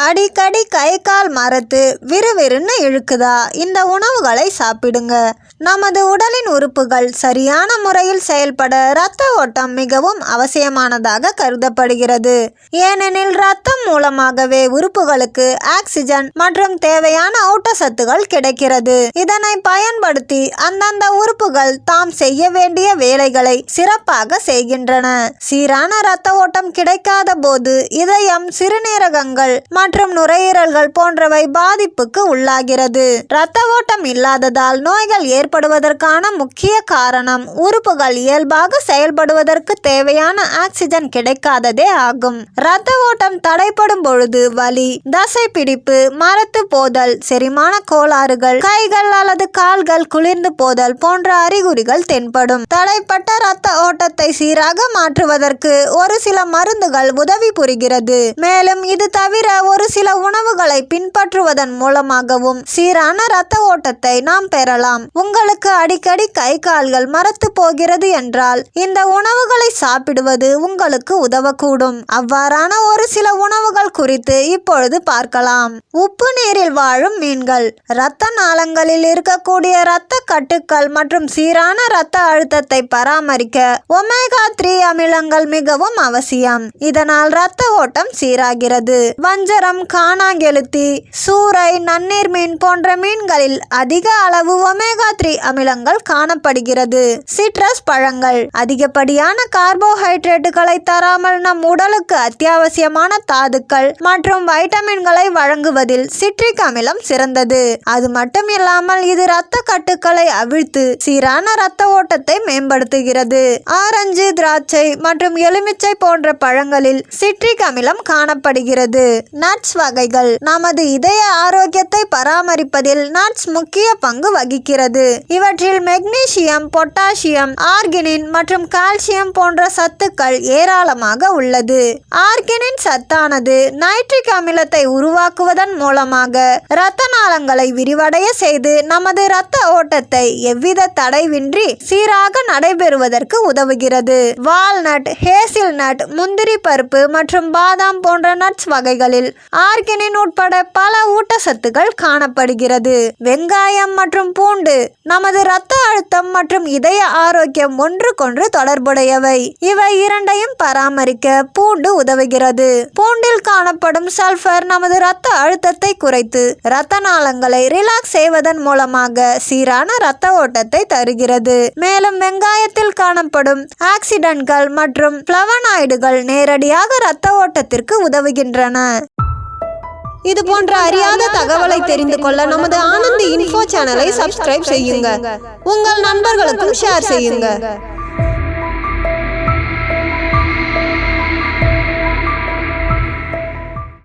அடிக்கடி கை கால் மரத்து விறுவிறுன்னு இழுக்குதா? இந்த உணவுகளை சாப்பிடுங்க. நமது உடலின் உறுப்புகள் சரியான முறையில் செயல்பட இரத்த ஓட்டம் மிகவும் அவசியமானதாக கருதப்படுகிறது. ஏனெனில் இரத்தம் மூலமாகவே உறுப்புகளுக்கு ஆக்சிஜன் மற்றும் தேவையான ஊட்டச்சத்துகள் கிடைக்கிறது. இதனை பயன்படுத்தி அந்தந்த உறுப்புகள் தாம் செய்ய வேண்டிய வேலைகளை சிறப்பாக செய்கின்றன. சீரான இரத்த ஓட்டம் கிடைக்காத போது இதயம், சிறுநீரகங்கள் மற்றும் நுரையீரல்கள் போன்றவை பாதிப்புக்கு உள்ளாகிறது. இரத்த ஓட்டம் இல்லாததால் நோய்கள் ஏற்படுவதற்கான முக்கிய காரணம் உறுப்புகள் இயல்பாக செயல்படுவதற்கு தேவையான ஆக்சிஜன் கிடைக்காததே ஆகும். இரத்த ஓட்டம் தடைப்படும் பொழுது வலி, தசை பிடிப்பு, மரத்து போதல், செரிமான கோளாறுகள், கைகள் அல்லது கால்கள் குளிர்ந்து போதல் போன்ற அறிகுறிகள் தென்படும். தடைப்பட்ட இரத்த ஓட்டத்தை சீராக மாற்றுவதற்கு ஒரு சில மருந்துகள் உதவி புரிகிறது. மேலும் இது தவிர ஒரு சில உணவுகளை பின்பற்றுவதன் மூலமாகவும் சீரான இரத்த ஓட்டத்தை நாம் பெறலாம். உங்களுக்கு அடிக்கடி கை கால்கள் மரத்து போகிறது என்றால் இந்த உணவுகளை சாப்பிடுவது உங்களுக்கு உதவக்கூடும். அவ்வாறான ஒரு சில உணவுகள் குறித்து இப்பொழுது பார்க்கலாம். உப்பு நீரில் வாழும் மீன்கள். இரத்த நாளங்களில் இருக்கக்கூடிய இரத்த கட்டுக்கள் மற்றும் சீரான இரத்த அழுத்தத்தை பராமரிக்க ஒமேகா 3 அமிலங்கள் மிகவும் அவசியம். இதனால் இரத்த ஓட்டம் சீராகிறது. வஞ்சரம், காணாங்கெழுத்தி, சூறை, நன்னீர் மீன் போன்ற மீன்களில் அதிக அளவு ஒமேகா 3 அமிலங்கள் காணப்படுகிறது. சிட்ரஸ் பழங்கள். அதிகப்படியான கார்போஹைட்ரேட்டுகளை தராமல் நம் உடலுக்கு அத்தியாவசியமான தாதுக்கள் மற்றும் வைட்டமின்களை வழங்குவதில் சிட்ரிக் அமிலம் சிறந்தது. அது மட்டும் இல்லாமல் இது இரத்த கட்டுக்களை அவிழ்த்து சீரான இரத்த ஓட்டத்தை மேம்படுத்துகிறது. ஆரஞ்சு, திராட்சை மற்றும் எலுமிச்சை போன்ற பழங்களில் சிட்ரிக் அமிலம் காணப்படுகிறது. நட்ஸ் வகைகள். நமது இதய ஆரோக்கியத்தை பராமரிப்பதில் நட்ஸ் முக்கிய பங்கு வகிக்கிறது. இவற்றில் மெக்னீசியம், பொட்டாசியம், ஆர்கினின் மற்றும் கால்சியம் போன்ற சத்துக்கள் ஏராளமாக உள்ளது. ஆர்கினின் சத்தானது நைட்ரிக் அமிலத்தை உருவாக்குவதன் மூலமாக இரத்த நாளங்களை விரிவடைய செய்து நமது இரத்த ஓட்டத்தை எவ்வித தடைவின்றி சீராக நடைபெறுவதற்கு உதவுகிறது. வால்நட், ஹேசில்நட், முந்திரி பருப்பு மற்றும் பாதாம் போன்ற நட்ஸ் வகைகளில் ஆர்கினின் உட்பட பல ஊட்டச்சத்துக்கள் காணப்படுகிறது. வெங்காயம் மற்றும் பூண்டு. நமது இரத்த அழுத்தம் மற்றும் இதய ஆரோக்கியம் ஒன்றுக்கொன்று தொடர்புடையவை. இவை இரண்டையும் பராமரிக்க பூண்டு உதவுகிறது. பூண்டில் காணப்படும் சல்பர் நமது இரத்த அழுத்தத்தை குறைத்து இரத்த நாளங்களை ரிலாக்ஸ் செய்வதன் மூலமாக சீரான இரத்த ஓட்டத்தை தருகிறது. மேலும் வெங்காயத்தில் காணப்படும் ஆக்சிடன்ட்கள் மற்றும் பிளவனாய்டுகள் நேரடியாக இரத்த ஓட்டத்திற்கு உதவுகின்றன. இது போன்ற அறியாத தகவலை தெரிந்து கொள்ள நமது ஆனந்த் இன்ஃபோ சேனலை சப்ஸ்கிரைப் செய்யுங்க. உங்கள் நண்பர்களுக்கும் ஷேர் செய்யுங்க.